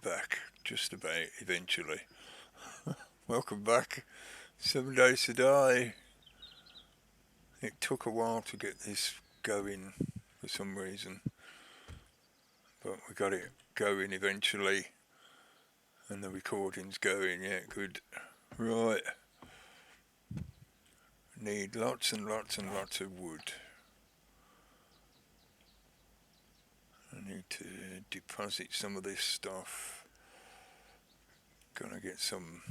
back, just about, eventually. Welcome back. 7 Days to Die. It took a while to get this going for some reason, but we got it going eventually, and the recording's going. Yeah, good. Right. Need lots and lots and lots of wood. I need to deposit some of this stuff. Gonna get some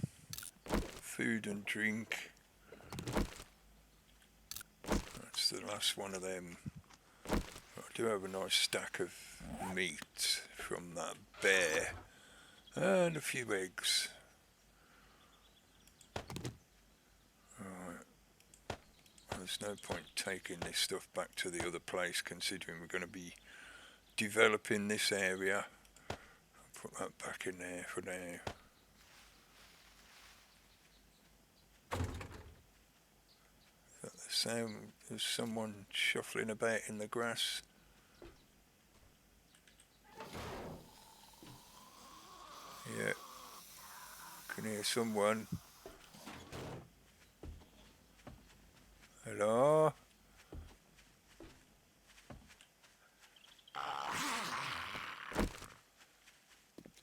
food and drink. That's the last one of them. I do have a nice stack of meat from that bear and a few eggs. Right. There's no point taking this stuff back to the other place, considering we're going to be developing this area. I'll put that back in there for now. Is that the sound? There's someone shuffling about in the grass. Yeah, can hear someone. Hello?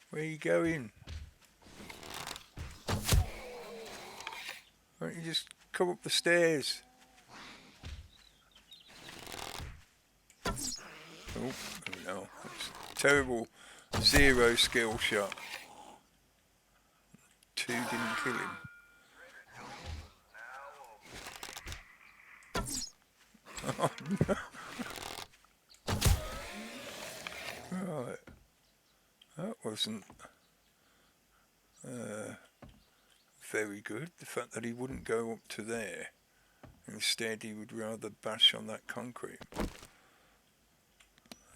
Where are you going? Why don't you just come up the stairs? Oh no, that's terrible. 0 skill shot. 2 didn't kill him. Oh no. Right. That wasn't very good. The fact that he wouldn't go up to there. Instead, he would rather bash on that concrete.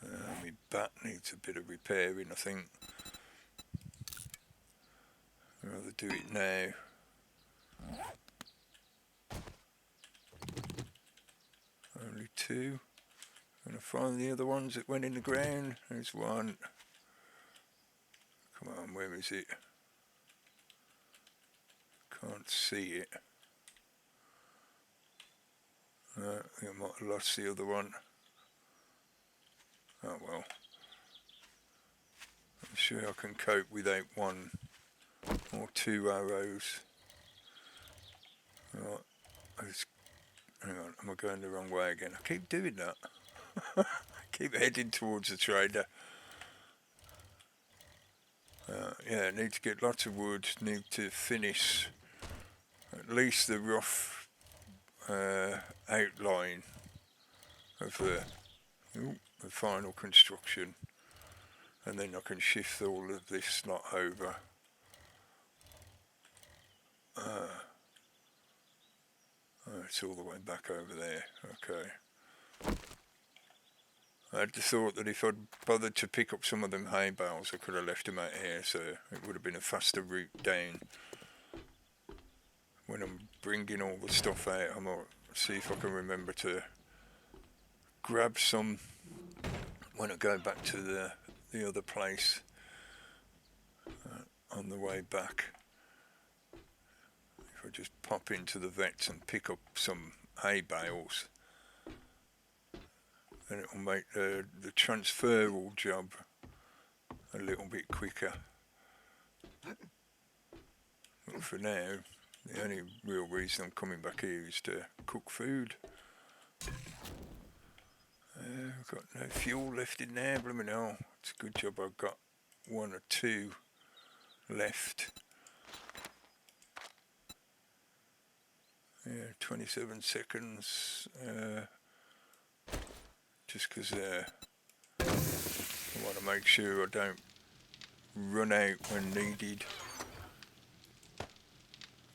My bat needs a bit of repairing, I think. I'd rather do it now. Only 2. I'm going to find the other ones that went in the ground. There's one. Come on, where is it? Can't see it. I think I might have lost the other one. Oh well. I'm sure I can cope without 1 or 2 arrows. Right. Hang on, am I going the wrong way again? I keep doing that. I keep heading towards the trader. Yeah, I need to get lots of wood. Need to finish at least the rough outline of the final construction, and then I can shift all of this lot over. It's all the way back over there. Okay. I had the thought that if I'd bothered to pick up some of them hay bales, I could have left them out here, so it would have been a faster route down. When I'm bringing all the stuff out, I might see if I can remember to grab some when I go back to the other place on the way back. If I just pop into the vets and pick up some hay bales, then it will make the transferal job a little bit quicker. But for now, the only real reason I'm coming back here is to cook food. I've got no fuel left in there, blooming hell. It's a good job I've got 1 or 2 left. Yeah, 27 seconds. Just because I want to make sure I don't run out when needed.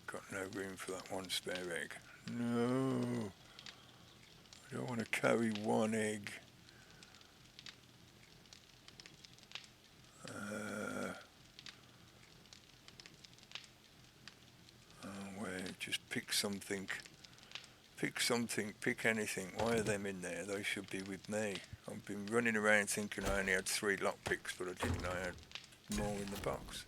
Got no room for that 1 spare egg. No, I don't want to carry 1 egg. Where? Just pick something. Pick something, pick anything. Why are them in there? They should be with me. I've been running around thinking I only had 3 lockpicks, but I didn't. I had more in the box.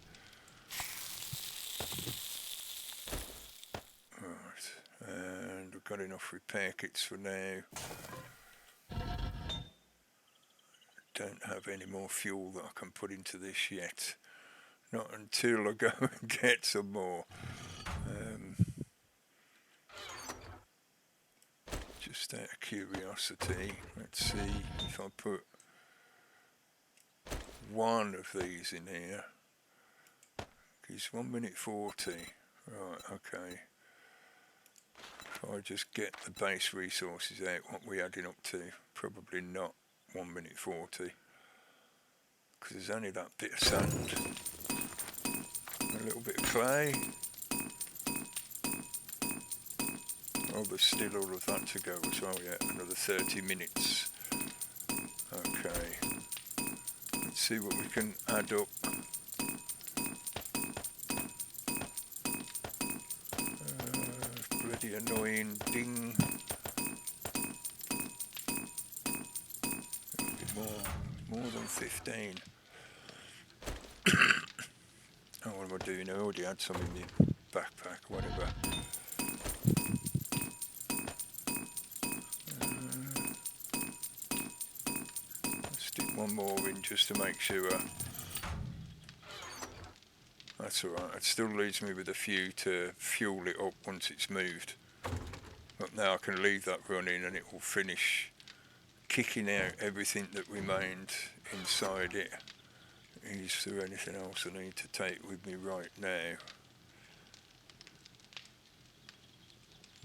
Right, and we've got enough repair kits for now. Don't have any more fuel that I can put into this yet. Not until I go and get some more. Just out of curiosity, let's see if I put one of these in here. It's 1 minute 40. Right, okay. If I just get the base resources out, what we're adding up to, probably not 1 minute 40. Because there's only that bit of sand, a little bit of clay. Oh, there's still all of that to go as well, yeah, another 30 minutes. Okay, let's see what we can add up. Bloody annoying ding. More than 15. Oh, what am I doing? I already had some in my backpack, whatever. Let's stick one more in just to make sure. That's alright, it still leaves me with a few to fuel it up once it's moved. But now I can leave that running and it will finish kicking out everything that remained inside it. Is there anything else I need to take with me right now?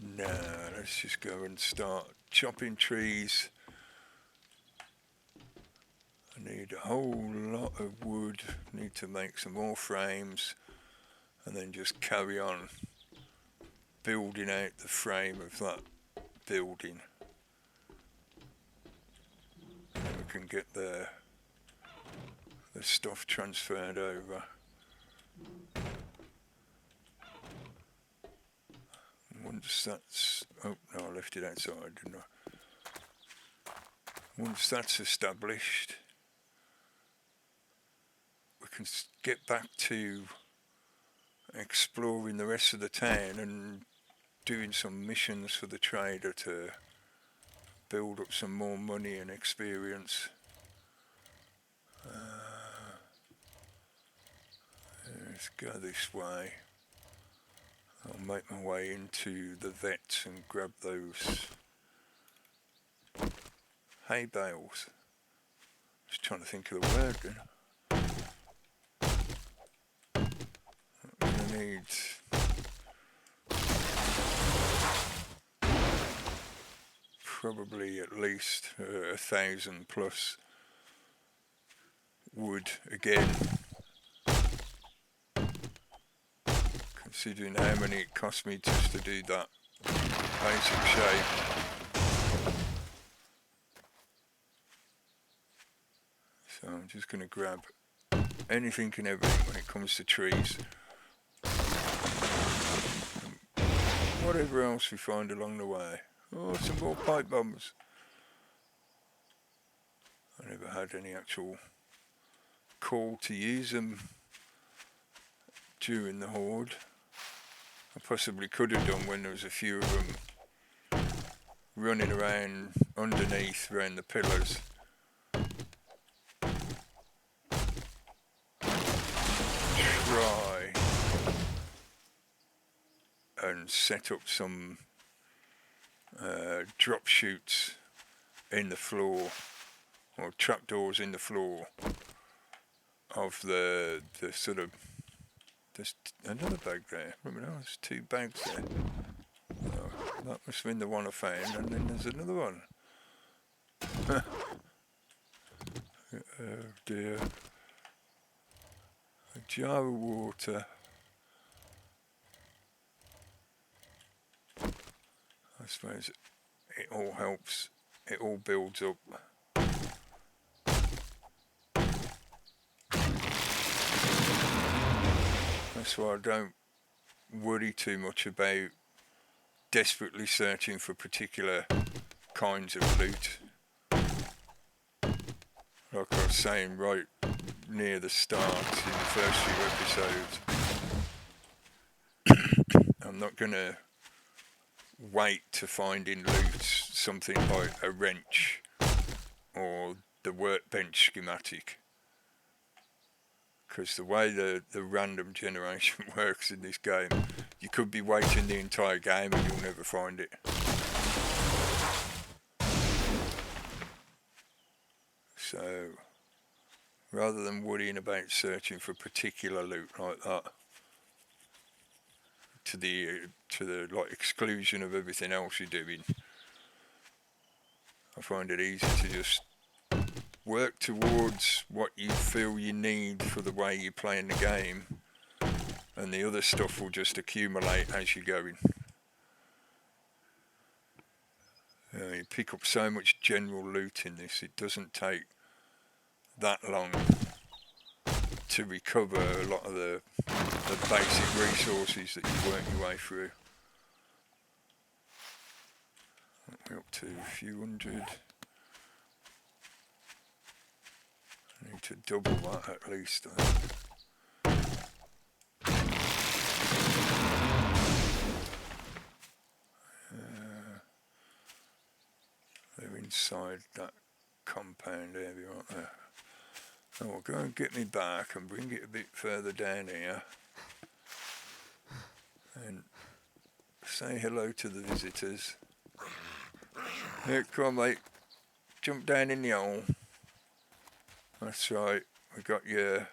No, let's just go and start chopping trees. I need a whole lot of wood, need to make some more frames, and then just carry on building out the frame of that building. And then we can get the stuff transferred over. Once that's, oh no, I left it outside, didn't I? Once that's established, we can get back to exploring the rest of the town and doing some missions for the trader to build up some more money and experience. Let's go this way. I'll make my way into the vets and grab those hay bales. Just trying to think of the word then. I'm going to need probably at least 1,000 plus wood again. Considering how many it cost me just to do that basic shape. So I'm just going to grab anything and everything when it comes to trees. And whatever else we find along the way. Oh, some more pipe bombs. I never had any actual call to use them during the horde. I possibly could have done when there was a few of them running around underneath, around the pillars. Try and set up some drop chutes in the floor, or trapdoors in the floor of the sort of. There's another bag there. Remember, no, there's 2 bags there. Oh, that must have been the one I found, and then there's another one. Oh dear. A jar of water. I suppose it all helps. It all builds up. That's why I don't worry too much about desperately searching for particular kinds of loot. Like I was saying right near the start in the first few episodes. I'm not going to wait to find in loot something like a wrench or the workbench schematic, because the way the random generation works in this game, you could be waiting the entire game and you'll never find it. So rather than worrying about searching for particular loot like that, to the like exclusion of everything else you're doing, I find it easy to just work towards what you feel you need for the way you're playing the game, and the other stuff will just accumulate as you're going. You pick up so much general loot in this, it doesn't take that long to recover a lot of the basic resources that you work your way through. We're up to a few hundred. I need to double that at least. They're inside that compound area, aren't they? Oh, I'll go and get me back and bring it a bit further down here and say hello to the visitors. Here, come on, mate. Jump down in the hole. That's right. We got your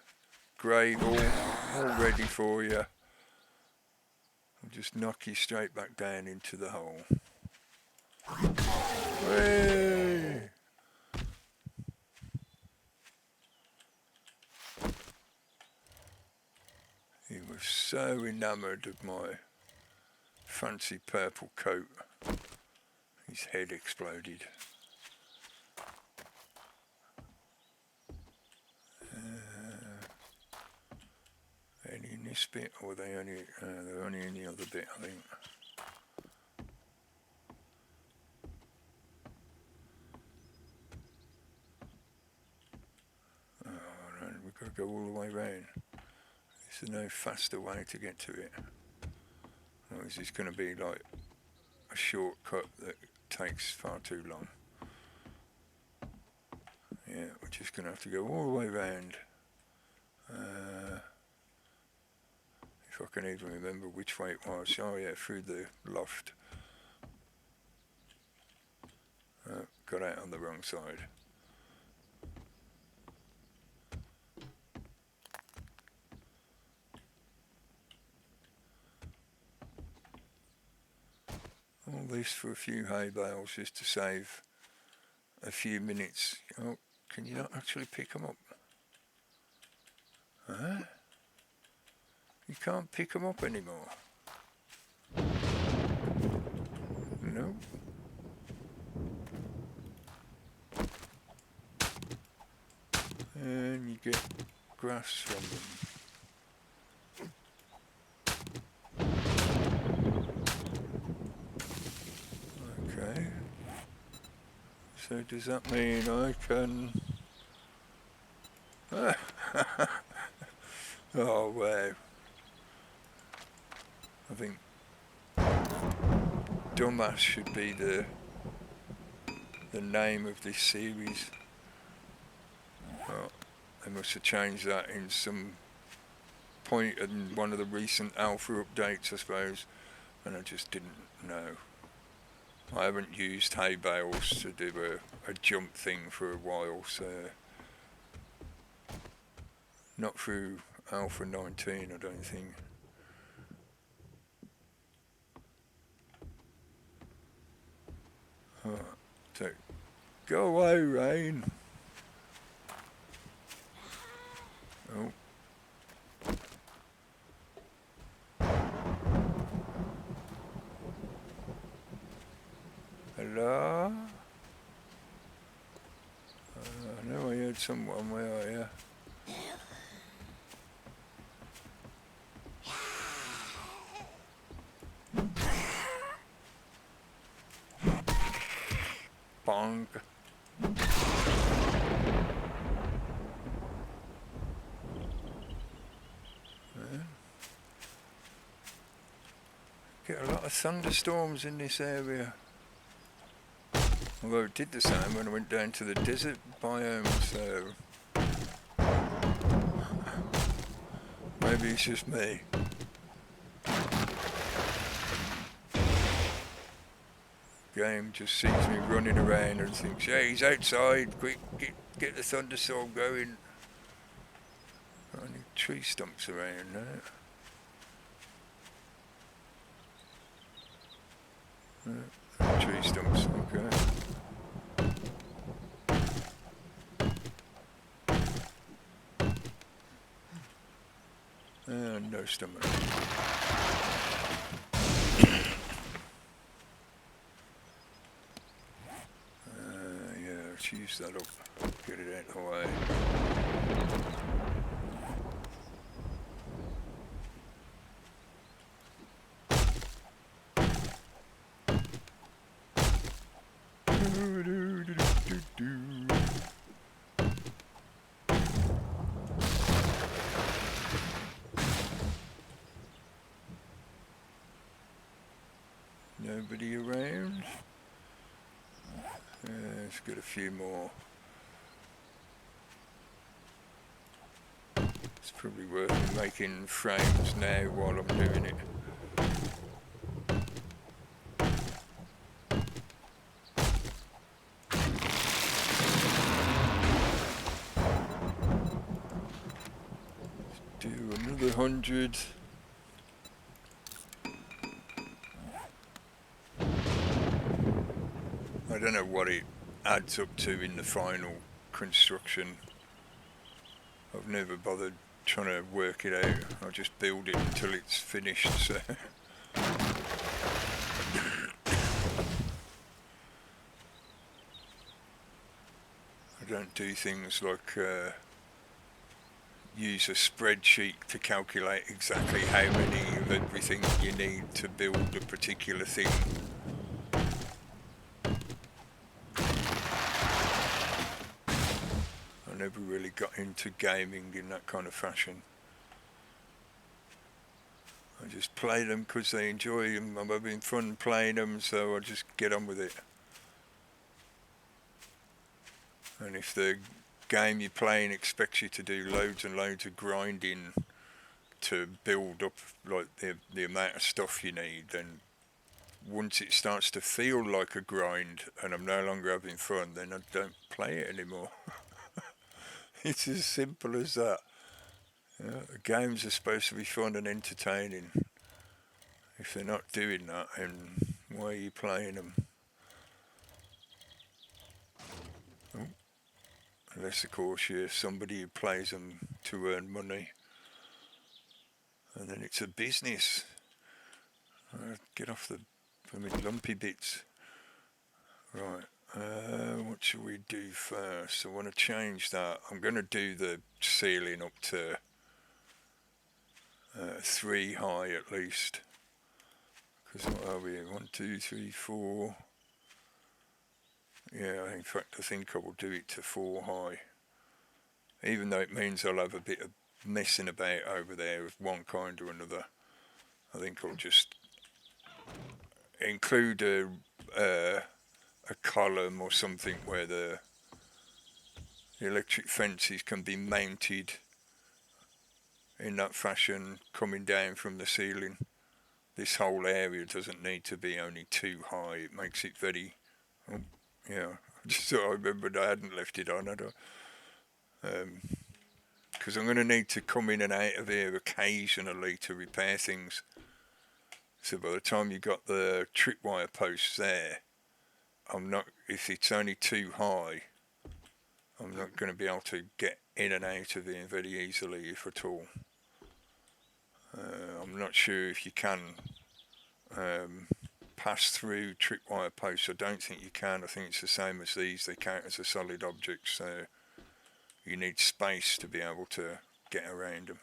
grave all ready for you. I'll just knock you straight back down into the hole. Whee! He was so enamoured of my fancy purple coat, his head exploded. Any in this bit, or they're only in the other bit, I think. Oh no, we've got to go all the way round. There's no faster way to get to it. Or is this going to be like a shortcut that takes far too long? Yeah, we're just going to have to go all the way round. If I can even remember which way it was. Oh yeah, through the loft. Got out on the wrong side. All this for a few hay bales just to save a few minutes. Oh, can you not actually pick them up? Huh? You can't pick them up anymore. No. And you get grass from them. Okay. So does that mean I can... Oh wow. I think Dumbass should be the name of this series. Oh, they must have changed that in some point in one of the recent alpha updates, I suppose, and I just didn't know. I haven't used hay bales to do a jump thing for a while, so not through alpha 19, I don't think. So, go away, Rain. Oh. Hello? I know I heard someone. Where are you? Bonk. get a lot of thunderstorms in this area. Although it did the same when I went down to the desert biome, so maybe it's just me. Game just sees me running around and thinks, yeah, he's outside, quick, get the thunderstorm going. Only tree stumps around now. Tree stumps, okay. No stomach. Yeah, let's use that up. Get it out of the way. Nobody around? Let's get a few more. It's probably worth making frames now while I'm doing it. Let's do another 100. I don't know what it adds up to in the final construction. I've never bothered trying to work it out. I just build it until it's finished, so I don't do things like use a spreadsheet to calculate exactly how many of everything you need to build a particular thing. I never really got into gaming in that kind of fashion. I just play them because they enjoy them. I'm having fun playing them, so I just get on with it. And if the game you're playing expects you to do loads and loads of grinding to build up like the amount of stuff you need, then once it starts to feel like a grind and I'm no longer having fun, then I don't play it anymore. It's as simple as that. Games are supposed to be fun and entertaining. If they're not doing that, then why are you playing them? Oh. Unless, of course, you're somebody who plays them to earn money. And then it's a business. Get off the lumpy bits. Right. What should we do first? I want to change that. I'm going to do the ceiling up to 3 high at least. Because what are we? 1, 2, 3, 4. Yeah, in fact, I think I will do it to 4 high. Even though it means I'll have a bit of messing about over there of one kind or another. I think I'll just include a column or something where the electric fences can be mounted in that fashion coming down from the ceiling. This whole area doesn't need to be only too high. It makes it very, yeah, just so I remembered I hadn't left it on. Because I'm going to need to come in and out of here occasionally to repair things. So by the time you've got the tripwire posts there, if it's only too high, I'm not going to be able to get in and out of here very easily, if at all. I'm not sure if you can pass through tripwire posts. I don't think you can. I think it's the same as these. They count as a solid object, so you need space to be able to get around them.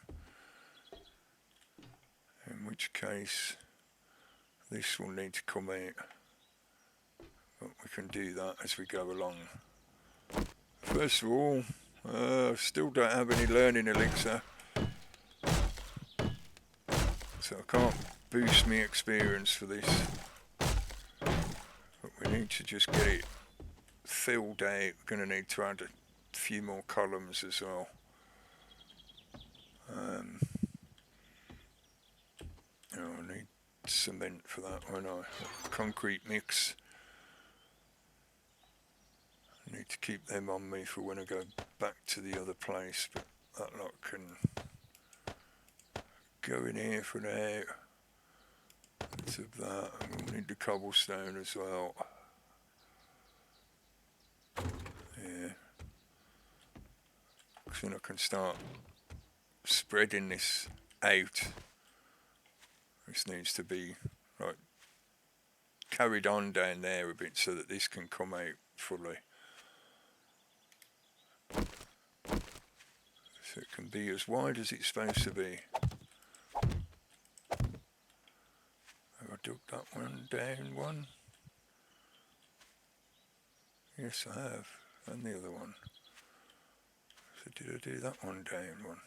In which case, this will need to come out. But we can do that as we go along. First of all, I still don't have any learning elixir. So I can't boost me experience for this. But we need to just get it filled out. We're going to need to add a few more columns as well. I need cement for that, won't I? Concrete mix. I need to keep them on me for when I go back to the other place, but that lot can go in here for now. Bits of that, and we'll need the cobblestone as well. Yeah. So then I can start spreading this out. This needs to be like carried on down there a bit so that this can come out fully. So it can be as wide as it's supposed to be. Have I dug that one down one? Yes, I have. And the other one. So did I do that one down one?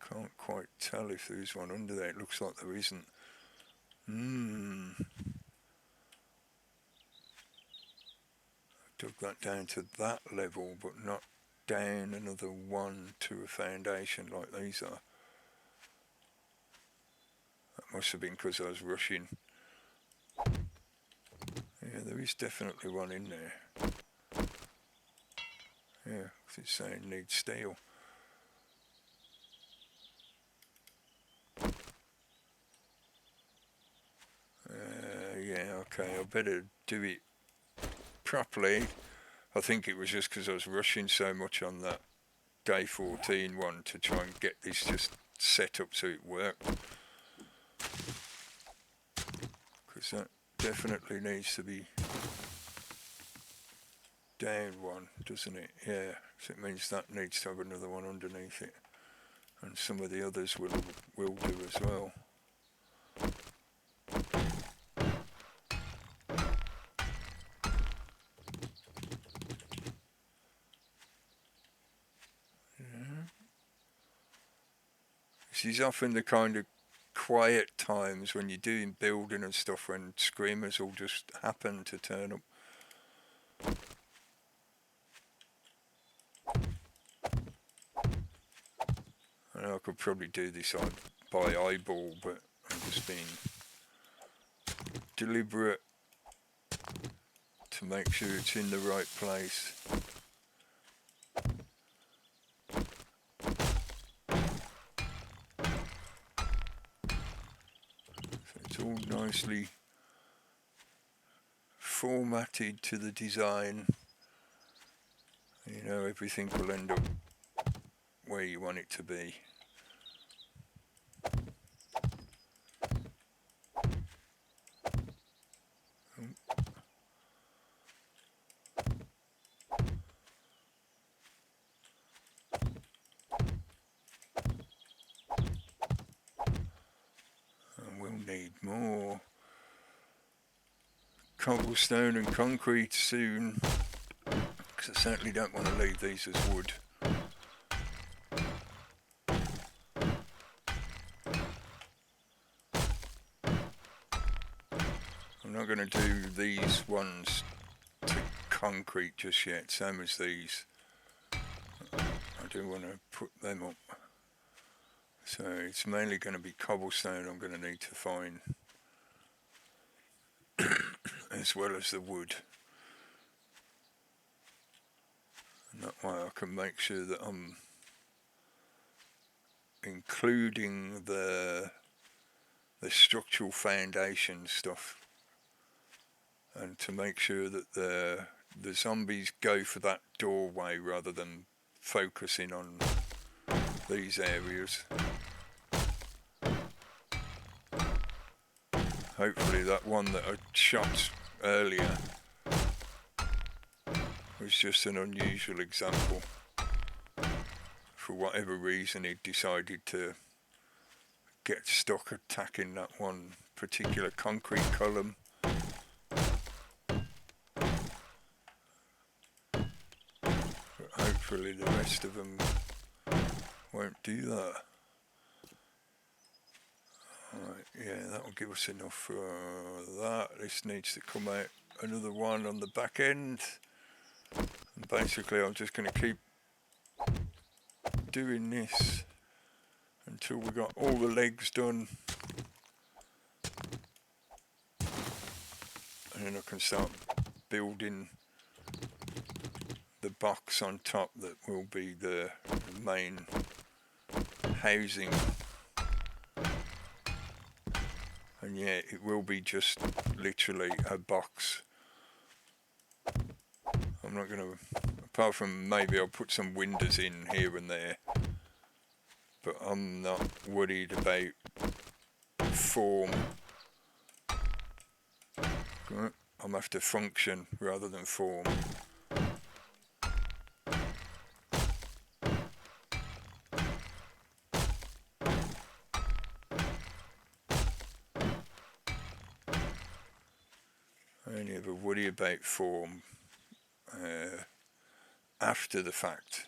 Can't quite tell if there is one under there. It looks like there isn't. I dug that down to that level, but not down another one to a foundation like these are. That must have been because I was rushing. Yeah, there is definitely one in there. Yeah, because it's saying needs steel. Yeah, okay, I better do it properly. I think it was just because I was rushing so much on that day 14 one to try and get this just set up so it worked. Because that definitely needs to be down one, doesn't it? Yeah, so it means that needs to have another one underneath it. And some of the others will do as well. This is often the kind of quiet times when you're doing building and stuff when screamers will just happen to turn up. I know I could probably do this by eyeball, but I'm just being deliberate to make sure it's in the right place. So it's all nicely formatted to the design. You know, everything will end up where you want it to be. And we'll need more cobblestone and concrete soon, because I certainly don't want to leave these as wood. I'm not going to do these ones to concrete just yet, same as these. I do want to put them up. So it's mainly going to be cobblestone I'm going to need to find, as well as the wood. And that way I can make sure that I'm including the structural foundation stuff, and to make sure that the zombies go for that doorway rather than focusing on these areas. Hopefully that one that I shot earlier was just an unusual example. For whatever reason he decided to get stuck attacking that one particular concrete column. But hopefully the rest of them won't do that. Alright, yeah, that'll give us enough for that. This needs to come out another one on the back end. And basically I'm just going to keep doing this until we got all the legs done. And then I can start building the box on top that will be the main housing. And yeah, it will be just literally a box. I'm not going to, apart from maybe I'll put some windows in here and there, but I'm not worried about form. I'm after function rather than form. I only ever worry about form after the fact.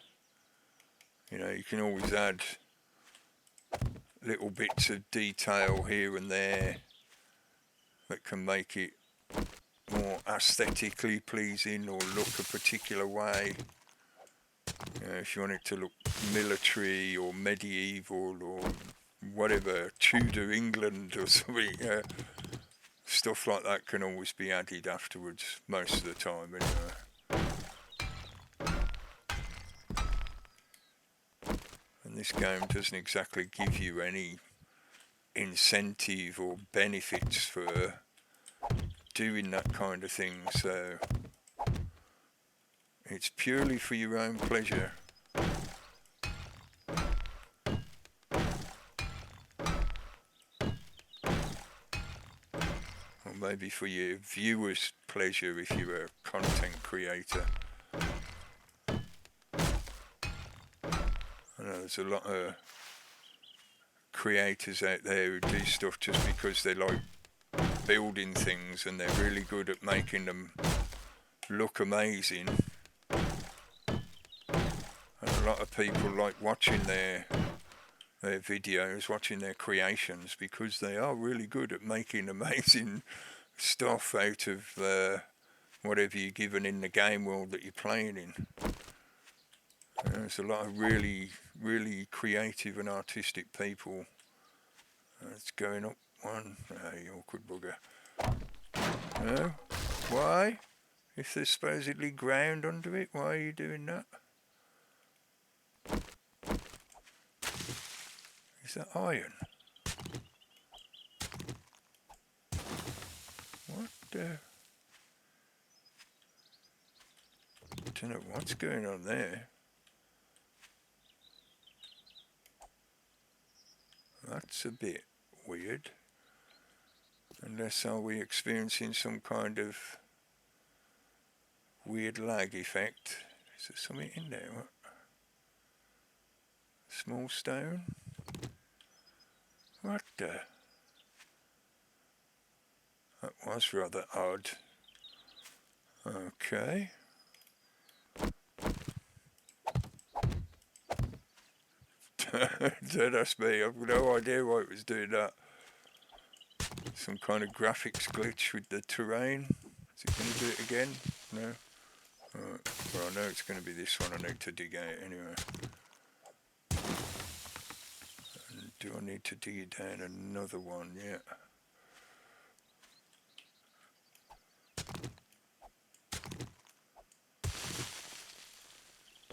You know, you can always add little bits of detail here and there that can make it more aesthetically pleasing or look a particular way. You know, if you want it to look military or medieval or whatever, Tudor England or something, stuff like that can always be added afterwards, most of the time anyway. And this game doesn't exactly give you any incentive or benefits for doing that kind of thing, so it's purely for your own pleasure. Or maybe for your viewers' pleasure if you're a content creator. I know there's a lot of creators out there who do stuff just because they like building things and they're really good at making them look amazing. And a lot of people like watching their videos, watching their creations, because they are really good at making amazing stuff out of whatever you're given in the game world that you're playing in. There's a lot of really, really creative and artistic people. It's going up one. Oh, you awkward bugger. No? Why? If there's supposedly ground under it, why are you doing that? Is that iron? What the? I don't know what's going on there. That's a bit weird. Unless are we experiencing some kind of weird lag effect? Is there something in there? What? Small stone? What the? That was rather odd. Okay. That's me. I've no idea why it was doing that. Some kind of graphics glitch with the terrain. Is it going to do it again? No? Right. Well, I know it's going to be this one I need to dig out anyway. And do I need to dig it down another one? Yeah.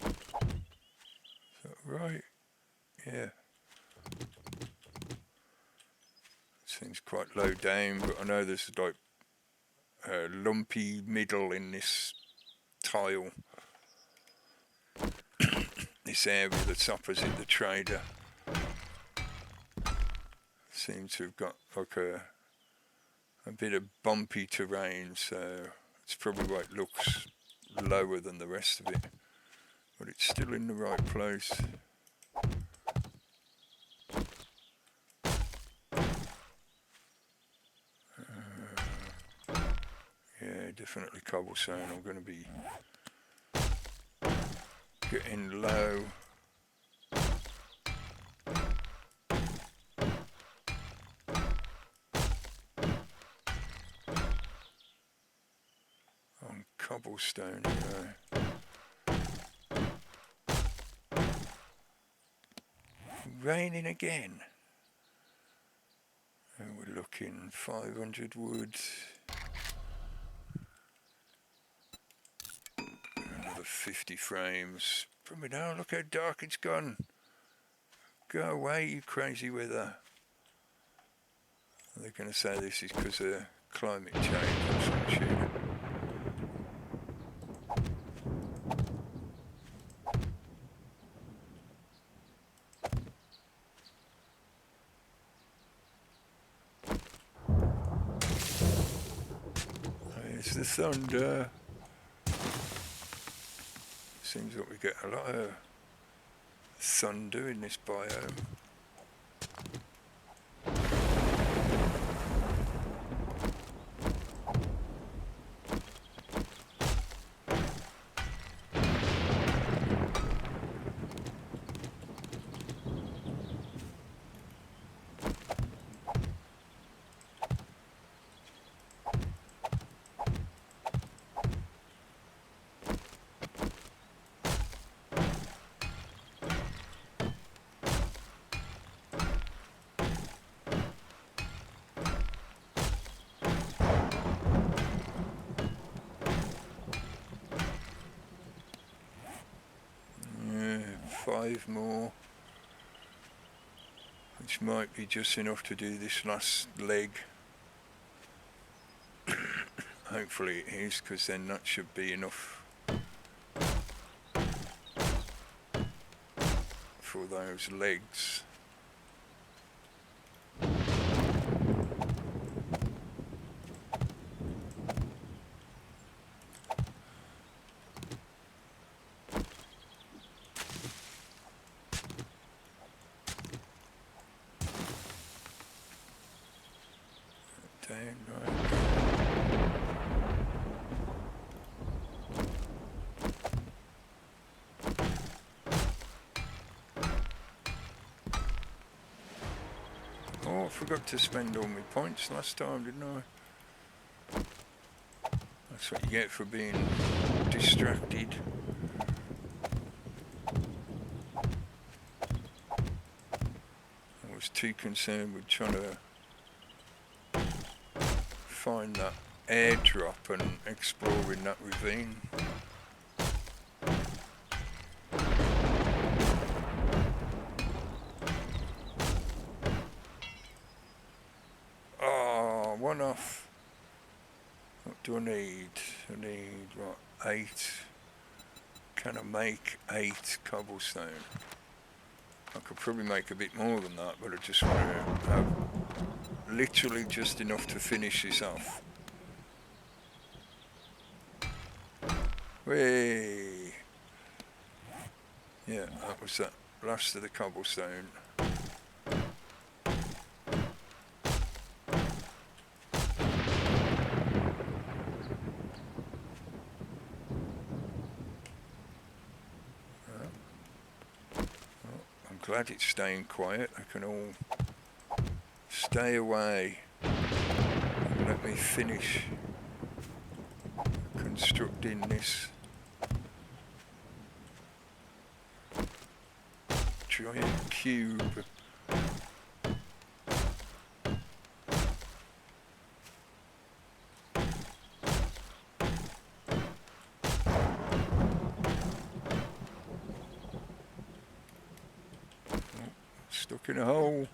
Is that right? Yeah. Seems quite low down, but I know there's like a lumpy middle in this tile. This area that's opposite the trader seems to have got like a bit of bumpy terrain, so it's probably why it looks lower than the rest of it, but it's still in the right place. Yeah, definitely cobblestone. I'm going to be getting low. cobblestone. Raining again. And we're looking 500 wood. Another 50 frames. Put me down, look how dark it's gone. Go away, you crazy weather. They're going to say this is because of climate change or some shit. There's the thunder. Seems like we get a lot of thunder in this biome. Yeah, 5 more. Which might be just enough to do this last leg. Hopefully it is, because then that should be enough for those legs. Down, right. Oh, I forgot to spend all my points last time, didn't I? That's what you get for being distracted. I was too concerned with trying to find that airdrop and exploring that ravine. Oh, one off. What do I need? I need, what, 8? Can I make 8 cobblestone? I could probably make a bit more than that, but I just want to have literally just enough to finish this off. Whee! Yeah, that was that last of the cobblestone. I'm glad it's staying quiet. I can all stay away and let me finish constructing this giant cube. Stuck in a hole.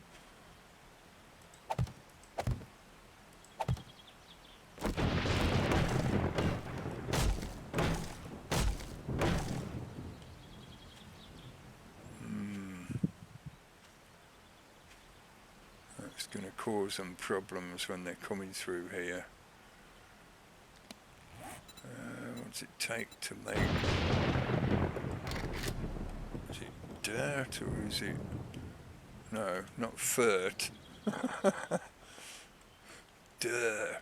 That's going to cause some problems when they're coming through here. What's it take to make? Is it dirt or is it? No, not furt. Dirt.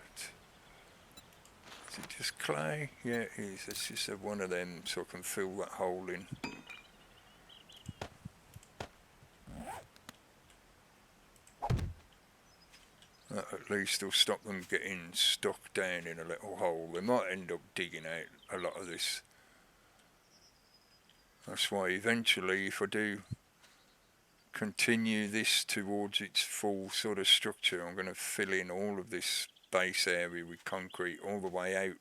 Is it just clay? Yeah, it is. Let's just have one of them so I can fill that hole in. That at at least will stop them getting stuck down in a little hole. They might end up digging out a lot of this. That's why eventually, if I do continue this towards its full sort of structure, I'm going to fill in all of this base area with concrete all the way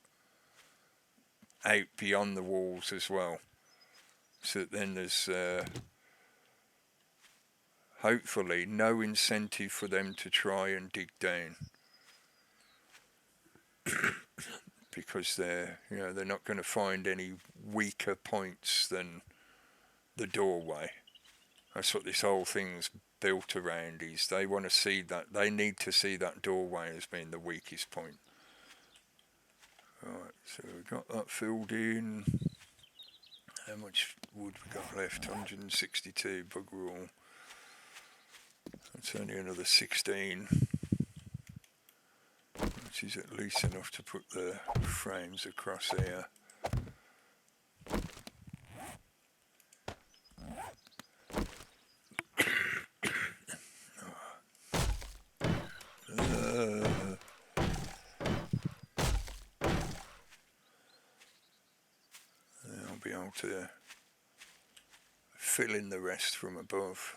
out beyond the walls as well, so that then there's hopefully no incentive for them to try and dig down. Because they're not going to find any weaker points than the doorway. That's what this whole thing's built around, is they want to see that, they need to see that doorway as being the weakest point. Right, so we've got that filled in. How much wood we got left? 162, bugger all. That's only another 16, which is at least enough to put the frames across here. I'll be able to fill in the rest from above.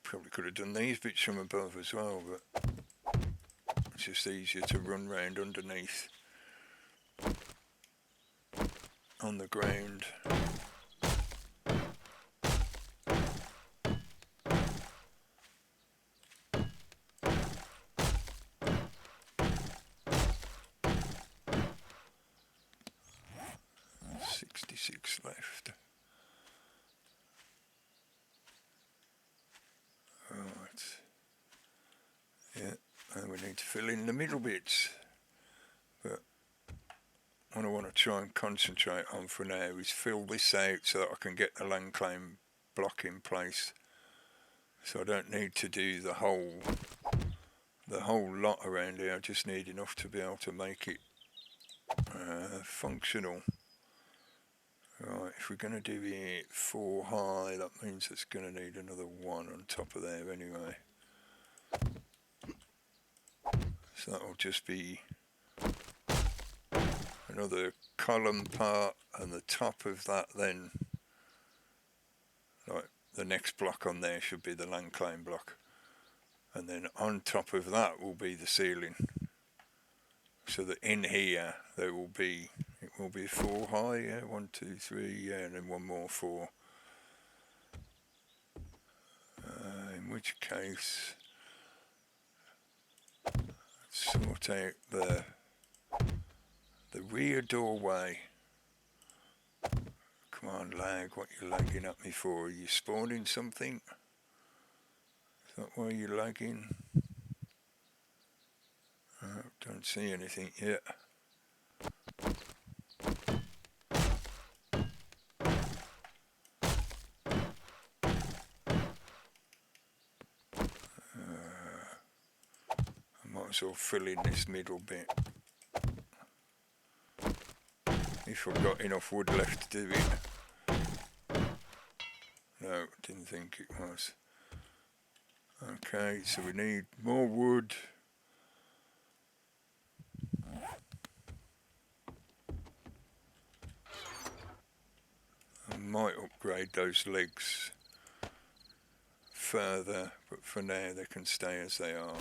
Probably could have done these bits from above as well, but it's just easier to run round underneath on the ground. Left. Right. Yeah, and we need to fill in the middle bits. But what I want to try and concentrate on for now is fill this out so that I can get the land claim block in place. So I don't need to do the whole lot around here. I just need enough to be able to make it functional. Right, if we're going to do it 4 high, that means it's going to need another 1 on top of there anyway. So that'll just be another column part, and the top of that then, like the next block on there should be the land claim block. And then on top of that will be the ceiling. So that in here there will be, it will be 4 high, yeah, 1, 2, 3, yeah, and then 1 more 4. In which case, sort out the rear doorway. Come on, lag, what are you lagging at me for? Are you spawning something? Is that why you're lagging? Don't see anything yet. I might as well fill in this middle bit. If I've got enough wood left to do it. No, didn't think it was. Okay, so we need more wood. I might upgrade those legs further, but for now they can stay as they are.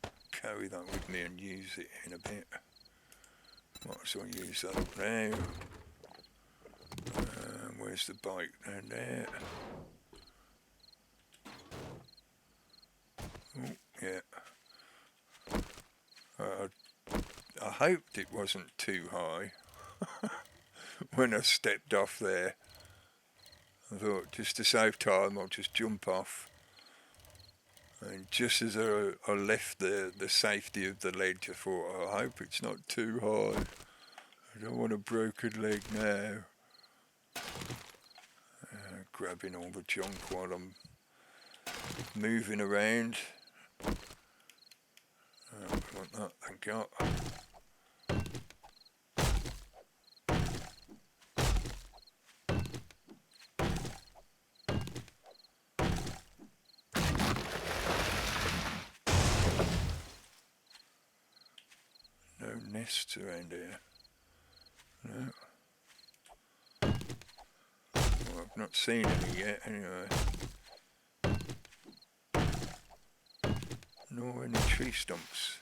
I'll carry that with me and use it in a bit. Might as well use that up now. Where's the bike? Down there. Oh, yeah. I hoped it wasn't too high when I stepped off there. I thought, just to save time, I'll just jump off. And just as I left the safety of the ledge, I thought, I hope it's not too high. I don't want a broken leg now. Grabbing all the junk while I'm moving around. I want that, thank God. nests around here. No. Well, I've not seen any yet, anyway. Nor any tree stumps.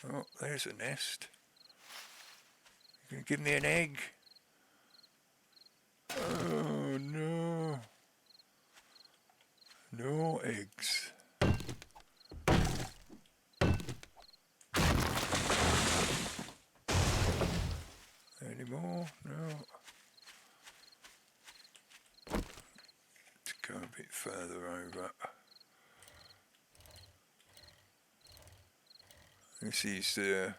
Oh, there's a nest. You gonna give me an egg? Oh no. No eggs. Any more? No. Let's go a bit further over. This is the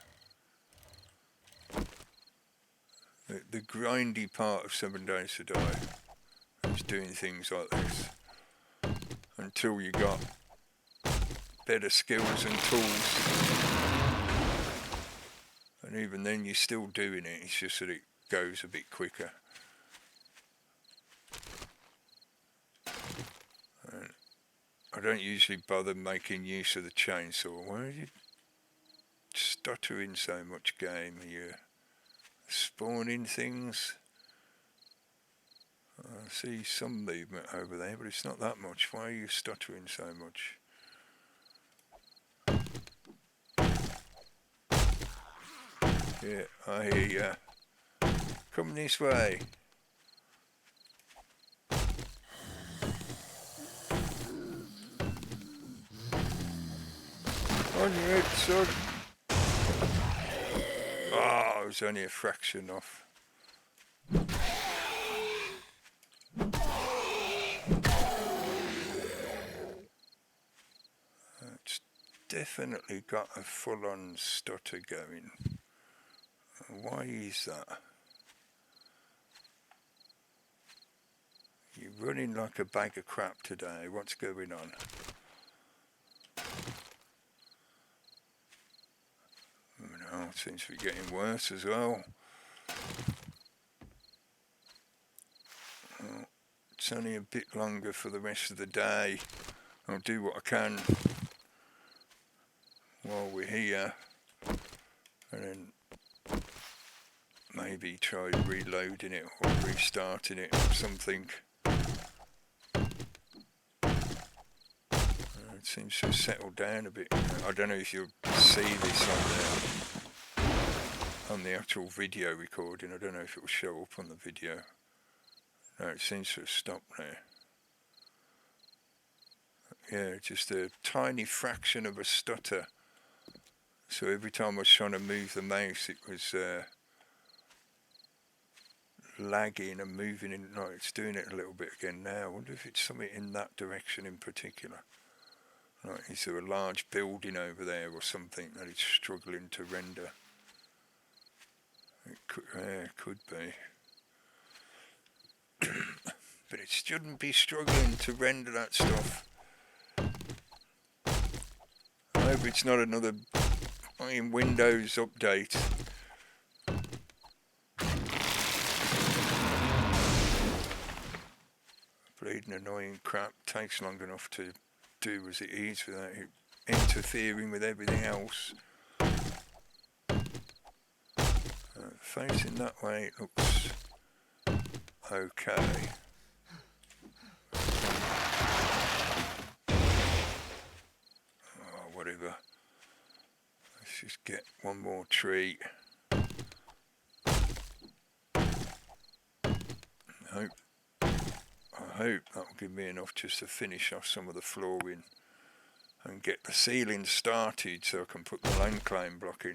grindy part of 7 Days to Die. It's doing things like this until you got better skills and tools, and even then you're still doing it. It's just that it goes a bit quicker. And I don't usually bother making use of the chainsaw. Why are you stuttering so much, game? Are you spawning things? I see some movement over there, but it's not that much. Why are you stuttering so much? Yeah, I hear ya. Come this way. On your head, son. Oh, it was only a fraction off. It's definitely got a full-on stutter going. Why is that? You're running like a bag of crap today. What's going on? Oh, it seems to be getting worse as well. Oh, it's only a bit longer for the rest of the day. I'll do what I can while we're here, and then maybe try reloading it or restarting it or something. It seems to have settled down a bit. I don't know if you'll see this on the actual video recording. I don't know if it will show up on the video. No, it seems to have stopped now. Yeah, just a tiny fraction of a stutter. So every time I was trying to move the mouse, it was lagging and moving in. No, it's doing it a little bit again now. I wonder if it's something in that direction in particular. Right, is there a large building over there or something that it's struggling to render? It could be. But it shouldn't be struggling to render that stuff. I hope it's not another Windows update. Bleeding annoying crap. Takes long enough to do as it is without it interfering with everything else. Facing that way, it looks okay. Oh, whatever. Let's just get one more tree. I hope that will give me enough just to finish off some of the flooring and get the ceiling started so I can put the land climb block in.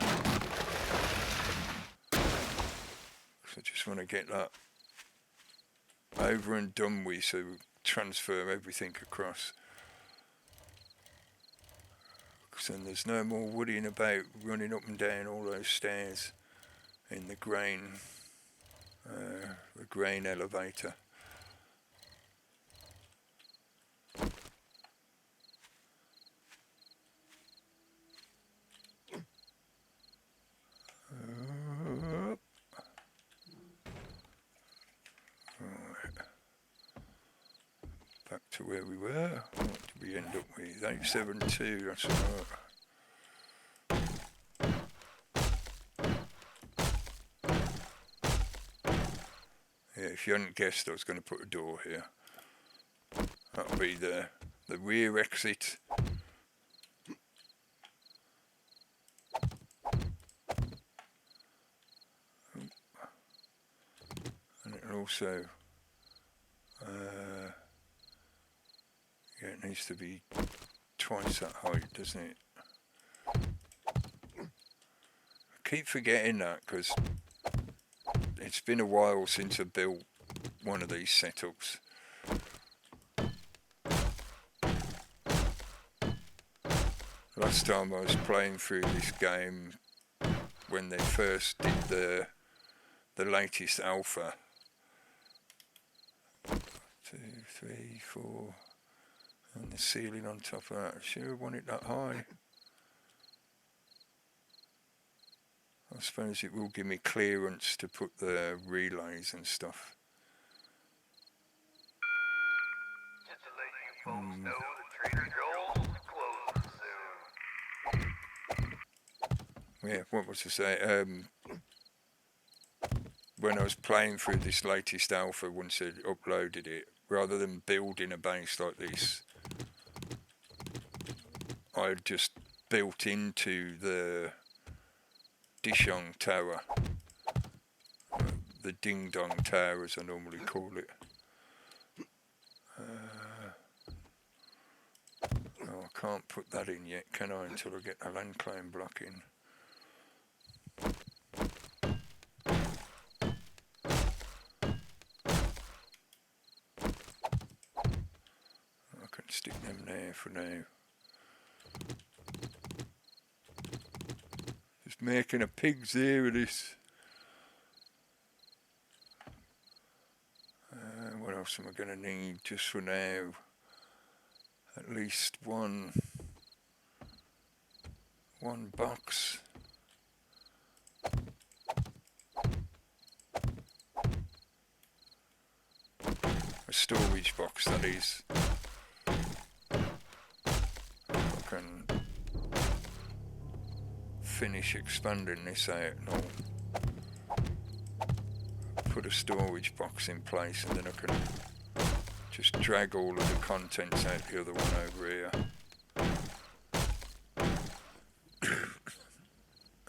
So I just want to get that over and done with, so we transfer everything across. Because then there's no more worrying about running up and down all those stairs in the grain elevator. back to where we were. What did we end up with? 872, that's alright. Yeah, if you hadn't guessed, I was going to put a door here. That'll be the rear exit. And it'll also, yeah, it needs to be twice that height, doesn't it? I keep forgetting that because it's been a while since I built one of these setups. Last time I was playing through this game when they first did the latest alpha. 2, 3, 4, and the ceiling on top of that. I sure want it that high. I suppose it will give me clearance to put the relays and stuff. Just to let you folks know that Trader Joel's closing soon. Yeah, what was I say? When I was playing through this latest alpha, once I uploaded it, rather than building a base like this, I had just built into the Dishong Tower, the Ding Dong Tower as I normally call it. Oh, I can't put that in yet, can I, until I get a land claim block in. I can stick them there for now. Just making a pig's ear of this. What else am I going to need just for now? At least one box. A storage box, that is. I can finish expanding this out and I'll put a storage box in place, and then I can just drag all of the contents out the other one over here.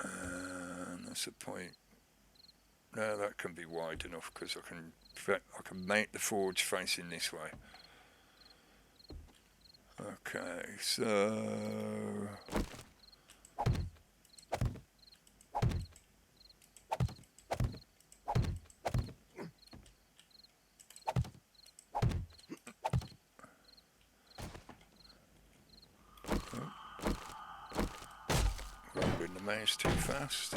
And that's a point. No, that can be wide enough because I can make the forge facing this way. Okay, so rolling the mouse too fast.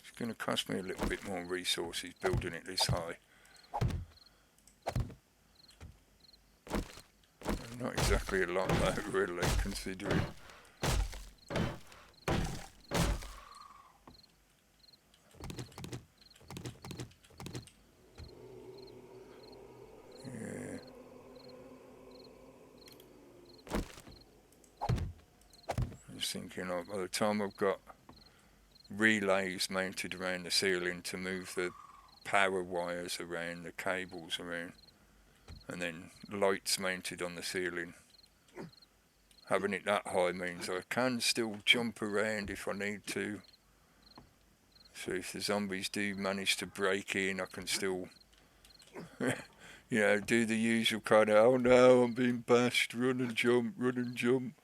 It's going to cost me a little bit more resources building it this high. Not exactly a lot though, really, considering. Yeah. I'm just thinking, by the time I've got relays mounted around the ceiling to move the power wires around, the cables around, and then lights mounted on the ceiling, having it that high means I can still jump around if I need to. So if the zombies do manage to break in, I can still you know, do the usual kind of, oh no, I'm being bashed, run and jump, run and jump.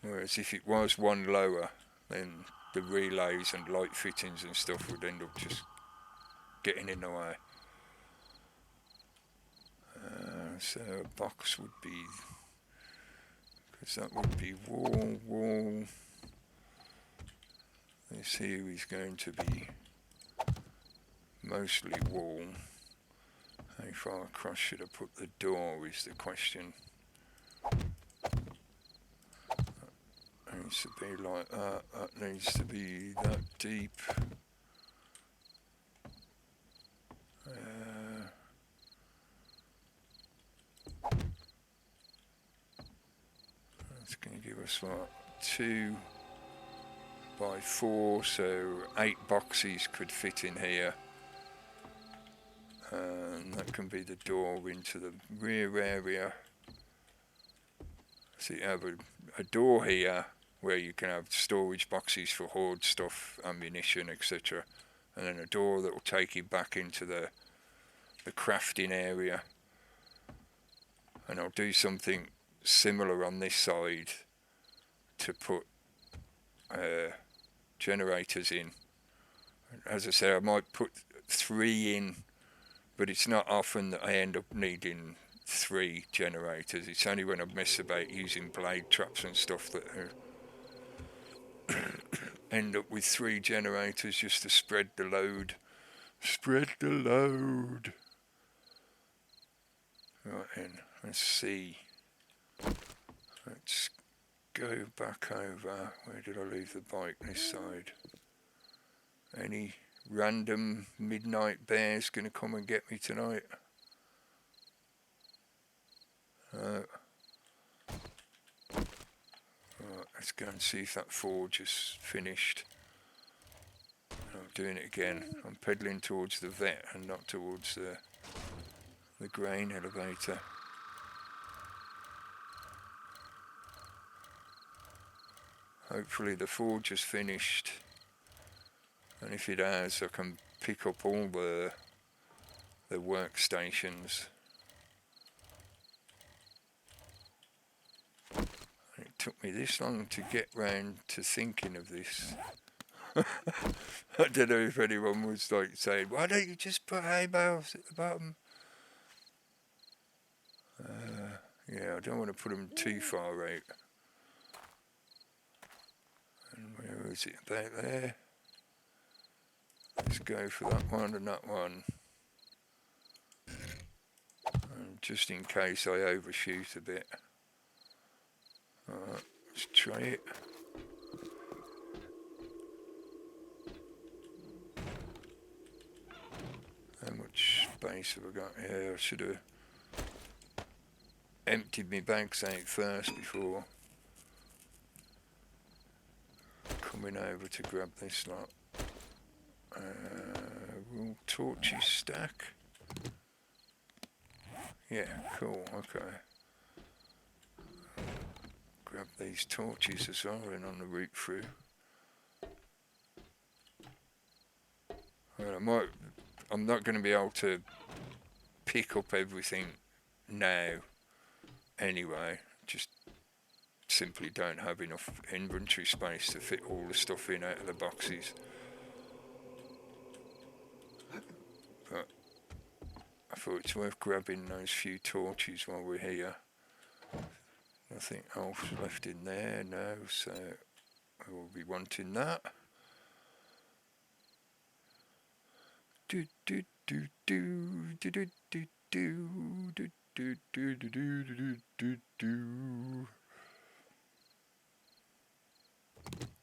Whereas if it was one lower, then the relays and light fittings and stuff would end up just getting in the way. So a box would be, because that would be wall. This here is going to be mostly wall. How far across should I put the door is the question. It needs to be like that. That needs to be that deep. That's going to give us what? 2 by 4, so 8 boxes could fit in here. And that can be the door into the rear area. So you have a door here where you can have storage boxes for hoard stuff, ammunition, etc. And then a door that will take you back into the crafting area. And I'll do something similar on this side to put generators in. As I say, I might put 3 in, but it's not often that I end up needing 3 generators. It's only when I mess about using blade traps and stuff that I end up with 3 generators just to spread the load. Spread the load. Right then, let's see. Let's go back over. Where did I leave the bike this side? Any random midnight bears gonna come and get me tonight? Right, let's go and see if that forge is finished. I'm doing it again. I'm pedalling towards the vet and not towards the grain elevator. Hopefully the forge is finished, and if it has, I can pick up all the workstations. It took me this long to get round to thinking of this. I don't know if anyone was like saying, why don't you just put hay bales at the bottom? Yeah, I don't want to put them too far out. And where is it? About there. Let's go for that one and that one. And just in case I overshoot a bit. Alright, let's try it. How much space have I got here? I should have emptied my bags out first before coming over to grab this lot. Will torches stack? Yeah, cool, okay. Grab these torches as well and on the route through. Well, I'm not going to be able to pick up everything now anyway, just simply don't have enough inventory space to fit all the stuff in out of the boxes. But I thought it's worth grabbing those few torches while we're here. Nothing else left in there, no, so I will be wanting that. Do do do do do do do do do do do do do do do.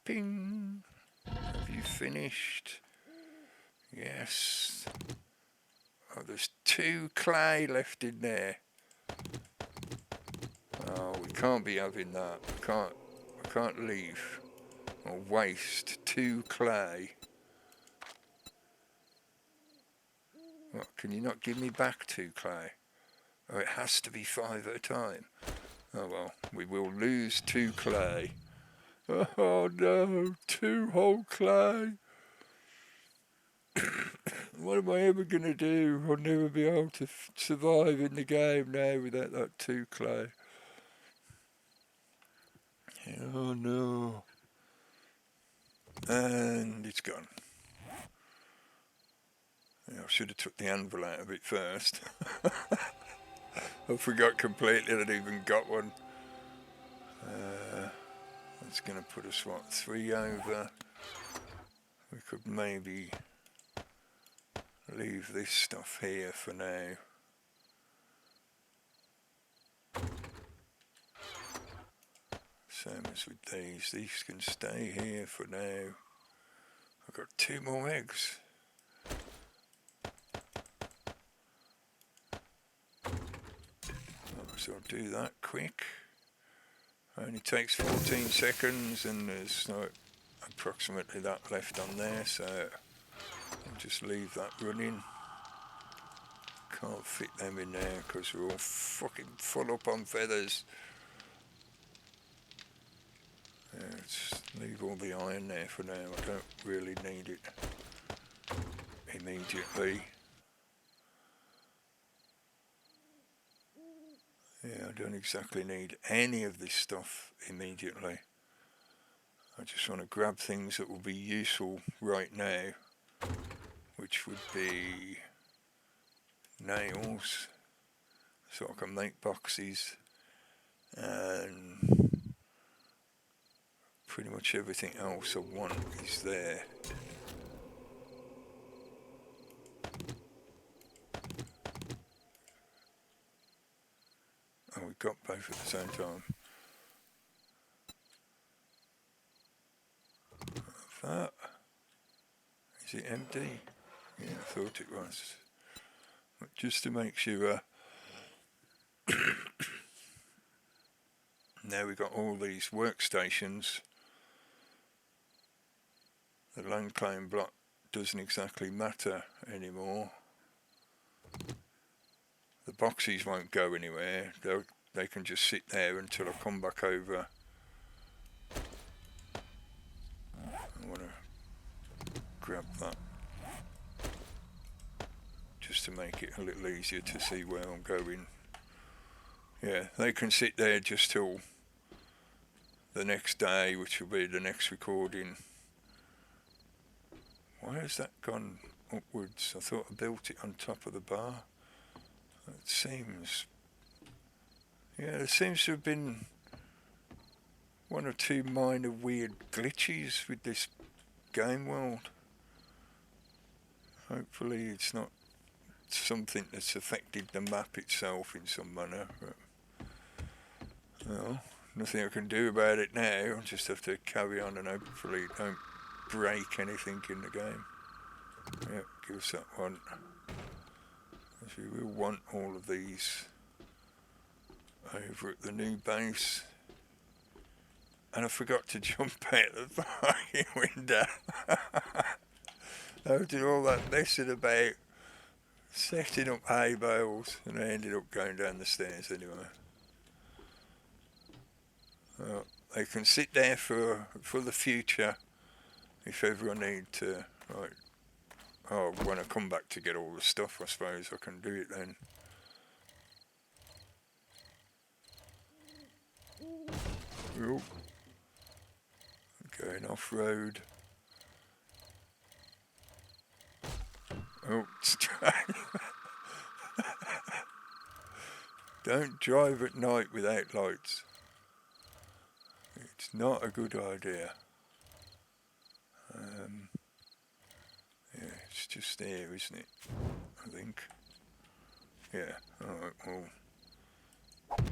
Ping. Have you finished? Yes. Oh, there's 2 clay left in there. Oh, we can't be having that. I can't leave or waste 2 clay. What, can you not give me back 2 clay? Oh, it has to be 5 at a time. Oh well, we will lose 2 clay. Oh no, 2 whole clay. What am I ever going to do? I'll never be able to survive in the game now without that 2 clay. Oh no. And it's gone. Yeah, I should have took the anvil out of it first. I forgot completely that I even got one. That's going to put us, what, 3 over? We could maybe leave this stuff here for now. Same as with these can stay here for now. I've got 2 more eggs. So I'll do that quick. Only takes 14 seconds and there's approximately that left on there, so I'll just leave that running. Can't fit them in there because we're all fucking full up on feathers. Yeah, let's leave all the iron there for now. I don't really need it immediately. Yeah, I don't exactly need any of this stuff immediately. I just want to grab things that will be useful right now, which would be nails, so I can make boxes, and pretty much everything else I want is there. Oh, we got both at the same time. That. Is it empty? Yeah, I thought it was. But just to make sure. Now we've got all these workstations. The land claim block doesn't exactly matter anymore. The boxes won't go anywhere. They can just sit there until I come back over. I want to grab that just to make it a little easier to see where I'm going. Yeah, they can sit there just till the next day, which will be the next recording. Why has that gone upwards? I thought I built it on top of the bar. It seems... Yeah, there seems to have been 1 or 2 minor weird glitches with this game world. Hopefully it's not something that's affected the map itself in some manner. But, well, nothing I can do about it now. I'll just have to carry on and hopefully it don't break anything in the game. Yep, give us that one. Because we will want all of these over at the new base. And I forgot to jump out the fucking window. I did all that messing about setting up hay bales, and I ended up going down the stairs anyway. Well, they can sit there for the future if ever I need to. Right. Oh, when I come back to get all the stuff, I suppose I can do it then. Oh. Going off-road. Oh, don't drive at night without lights. It's not a good idea. Yeah, it's just there, isn't it? I think. Yeah, alright, well,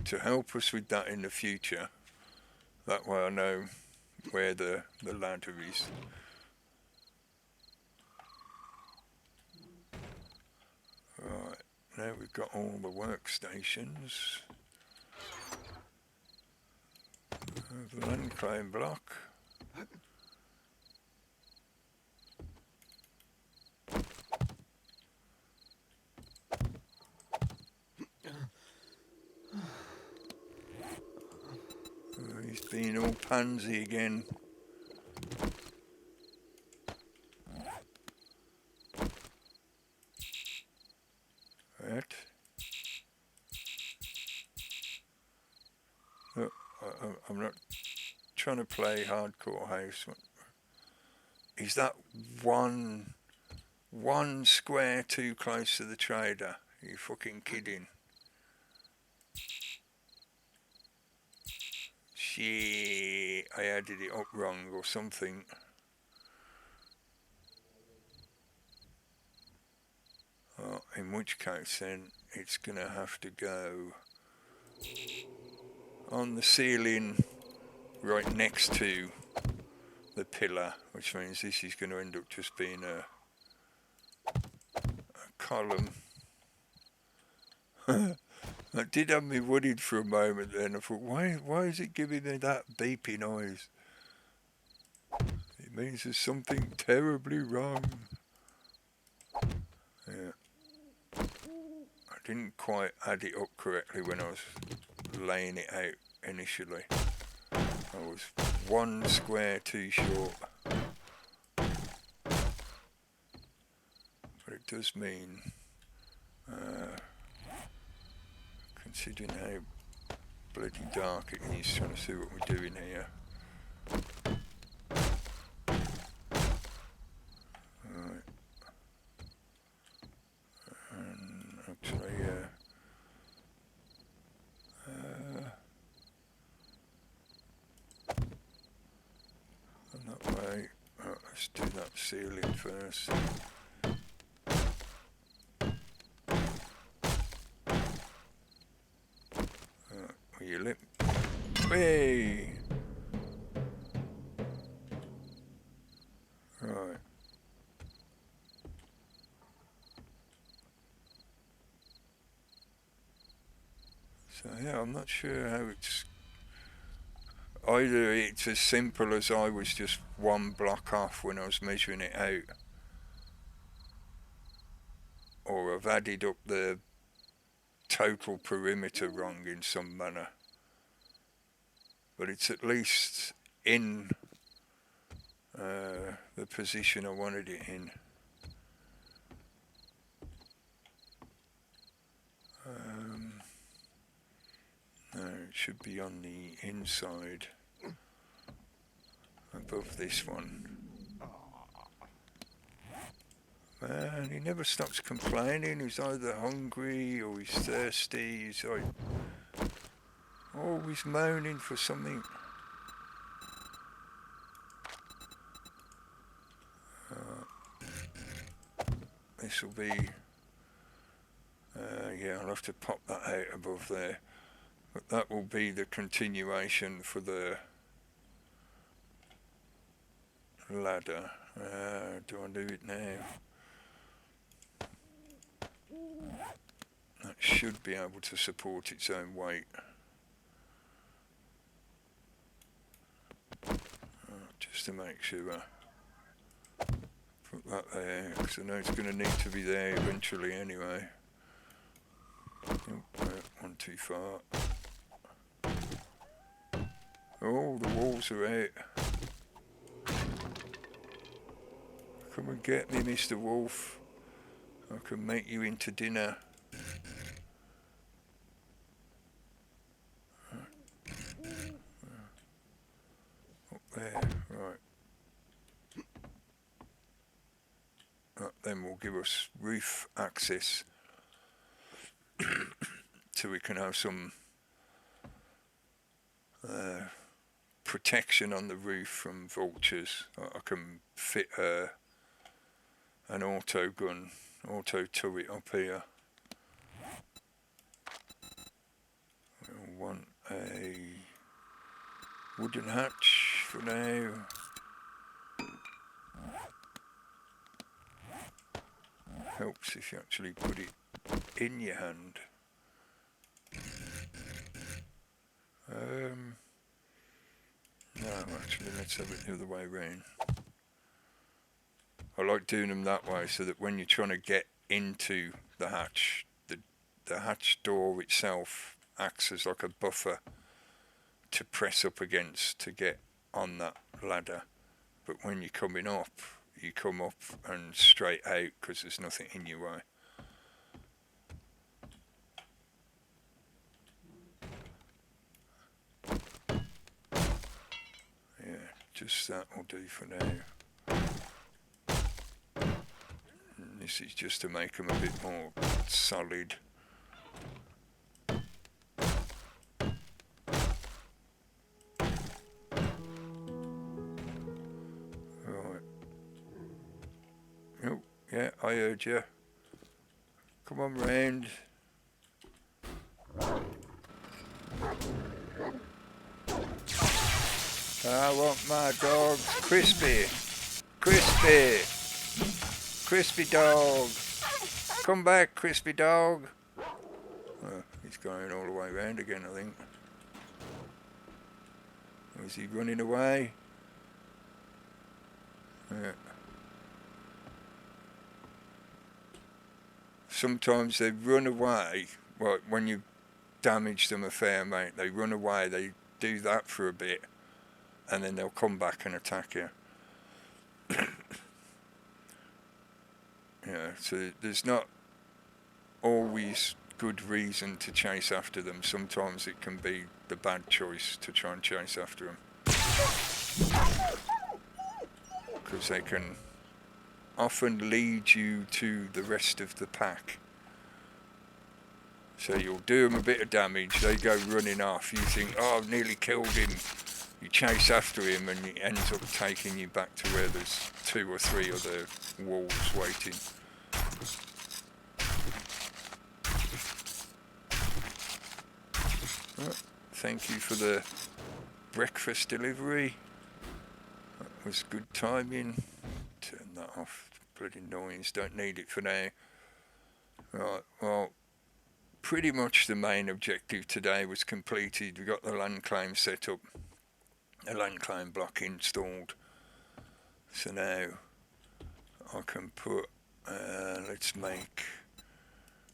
to help us with that in the future, that way I know where the ladder is. Right, now we've got all the workstations. The land claim block. Oh, he's being all pansy again. Right. Oh, I'm not trying to play hardcore house. Is that one square too close to the trader? Are you fucking kidding? Shit, I added it up wrong or something. in which case then it's going to have to go on the ceiling right next to the pillar, which means this is going to end up just being a column. That did have me worried for a moment then. I thought, why is it giving me that beepy noise? It means there's something terribly wrong. Yeah. I didn't quite add it up correctly when I was laying it out initially. I was one square too short. But it does mean, considering how bloody dark it is, trying to see what we're doing here. Right. And actually, and that way, let's do that ceiling first. Will you let me? Hey! Right. So yeah, I'm not sure how it's... Either it's as simple as I was just one block off when I was measuring it out, or I've added up the total perimeter wrong in some manner. But it's at least in the position I wanted it in. No, it should be on the inside, above this one. Man, he never stops complaining. He's either hungry or he's thirsty. He's like always moaning for something. This will be... yeah, I'll have to pop that out above there. But that will be the continuation for the ladder. Do I do it now? That should be able to support its own weight. Just to make sure. Put that there, because I know it's going to need to be there eventually anyway. Oh, one too far. Oh, the walls are out. Come and get me, Mr. Wolf. I can make you into dinner. Up there, right. That then will give us roof access so we can have some protection on the roof from vultures. I can fit an auto turret up here. We'll want a wooden hatch for now. Helps if you actually put it in your hand. No, actually, let's have it the other way around. I like doing them that way so that when you're trying to get into the hatch, the hatch door itself acts as like a buffer to press up against to get on that ladder. But when you're coming up, you come up and straight out because there's nothing in your way. Yeah, just that will do for now. And this is just to make them a bit more solid. Right. Oh, yeah, I heard you. Come on round. I want my dog Crispy. Crispy. Crispy dog. Come back, Crispy dog. Oh, he's going all the way round again, I think. Or is he running away? Yeah. Sometimes they run away. Well, when you damage them a fair amount, they run away. They do that for a bit, and then they'll come back and attack you. Yeah, so there's not always good reason to chase after them. Sometimes it can be the bad choice to try and chase after them, because they can often lead you to the rest of the pack. So you'll do them a bit of damage, they go running off, you think, oh, I've nearly killed him. You chase after him and it ends up taking you back to where there's 2 or 3 other wolves waiting. Oh, thank you for the breakfast delivery. That was good timing. Turn that off. Bloody noise, don't need it for now. Right, well, pretty much the main objective today was completed. We got the land claim set up, the land claim block installed. So now I can put, let's make,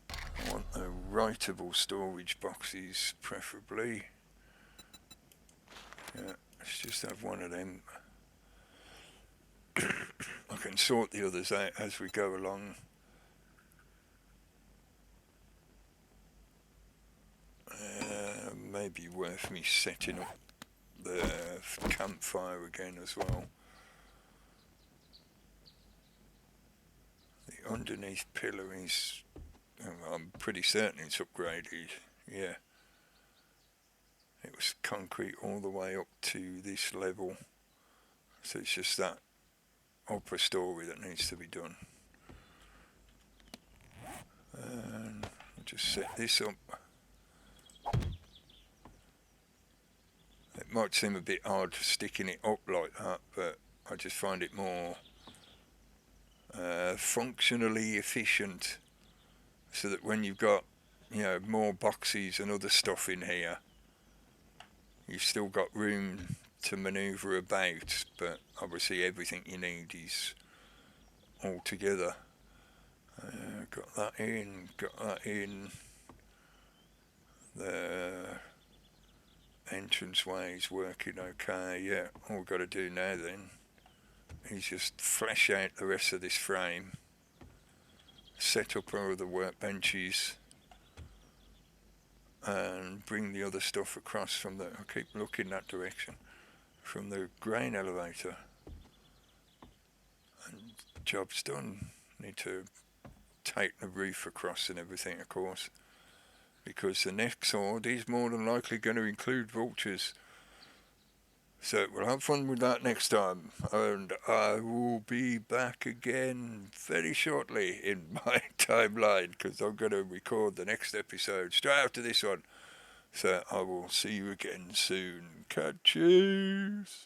I want the writable storage boxes preferably. Yeah, let's just have one of them. I can sort the others out as we go along. Maybe worth me setting up the campfire again as well. The underneath pillar is, I'm pretty certain it's upgraded, yeah. It was concrete all the way up to this level, so it's just that upper story that needs to be done. And I'll just set this up. It might seem a bit odd sticking it up like that, but I just find it more functionally efficient, so that when you've got, you know, more boxes and other stuff in here, you've still got room to manoeuvre about, but obviously everything you need is all together. Got that in, got that in. The entranceway is working okay. Yeah, all we've got to do now then is just flesh out the rest of this frame, set up all the workbenches, and bring the other stuff across from the, I keep looking that direction, from the grain elevator. And job's done. Need to take the roof across and everything, of course, because the next horde is more than likely going to include vultures. So we'll have fun with that next time, and I will be back again very shortly in my timeline, because I'm going to record the next episode straight after this one. So I will see you again soon. Catches!